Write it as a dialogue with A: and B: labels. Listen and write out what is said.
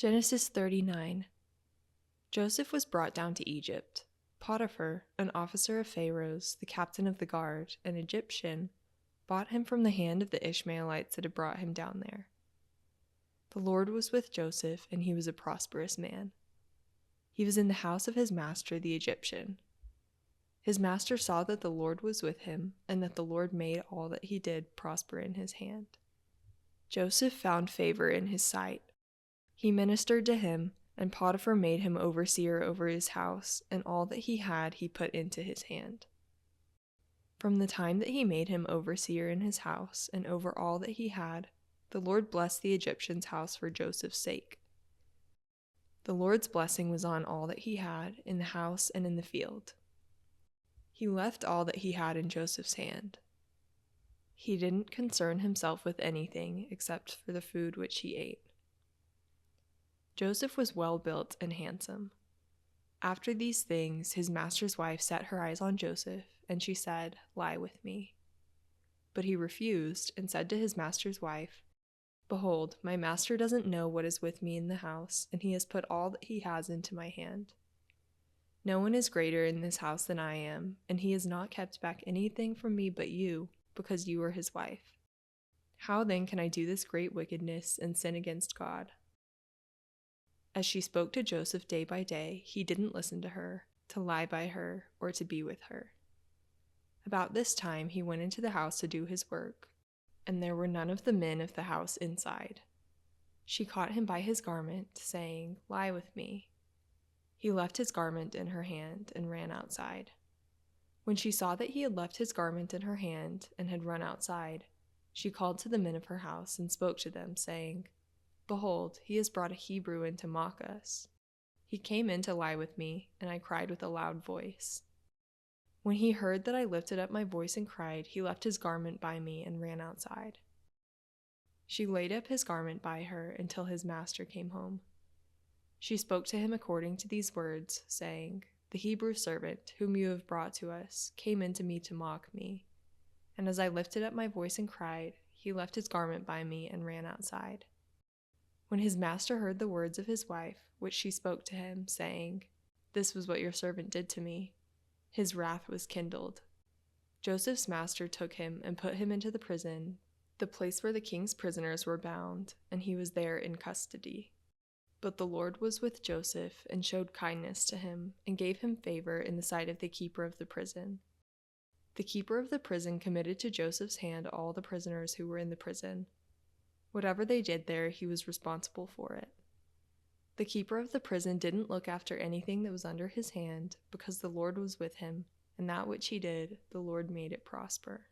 A: Genesis 39. Joseph was brought down to Egypt. Potiphar, an officer of Pharaoh's, the captain of the guard, an Egyptian, bought him from the hand of the Ishmaelites that had brought him down there. The Lord was with Joseph, and he was a prosperous man. He was in the house of his master the Egyptian. His master saw that the Lord was with him, and that the Lord made all that he did prosper in his hand. Joseph found favor in his sight. He ministered to him, and Potiphar made him overseer over his house, and all that he had he put into his hand. From the time that he made him overseer in his house, and over all that he had, the Lord blessed the Egyptian's house for Joseph's sake. The Lord's blessing was on all that he had, in the house and in the field. He left all that he had in Joseph's hand. He didn't concern himself with anything except for the food which he ate. Joseph was well built and handsome. After these things, his master's wife set her eyes on Joseph, and she said, "Lie with me." But he refused and said to his master's wife, "Behold, my master doesn't know what is with me in the house, and he has put all that he has into my hand. No one is greater in this house than I am, and he has not kept back anything from me but you, because you are his wife. How then can I do this great wickedness and sin against God?" As she spoke to Joseph day by day, he didn't listen to her, to lie by her, or to be with her. About this time he went into the house to do his work, and there were none of the men of the house inside. She caught him by his garment, saying, "Lie with me." He left his garment in her hand and ran outside. When she saw that he had left his garment in her hand and had run outside, she called to the men of her house and spoke to them, saying, "Behold, he has brought a Hebrew in to mock us. He came in to lie with me, and I cried with a loud voice. When he heard that I lifted up my voice and cried, he left his garment by me and ran outside." She laid up his garment by her until his master came home. She spoke to him according to these words, saying, "The Hebrew servant, whom you have brought to us, came in to me to mock me. And as I lifted up my voice and cried, he left his garment by me and ran outside." When his master heard the words of his wife, which she spoke to him, saying, "This was what your servant did to me," his wrath was kindled. Joseph's master took him and put him into the prison, the place where the king's prisoners were bound, and he was there in custody. But the Lord was with Joseph and showed kindness to him and gave him favor in the sight of the keeper of the prison. The keeper of the prison committed to Joseph's hand all the prisoners who were in the prison. Whatever they did there, he was responsible for it. The keeper of the prison didn't look after anything that was under his hand, because the Lord was with him, and that which he did, the Lord made it prosper.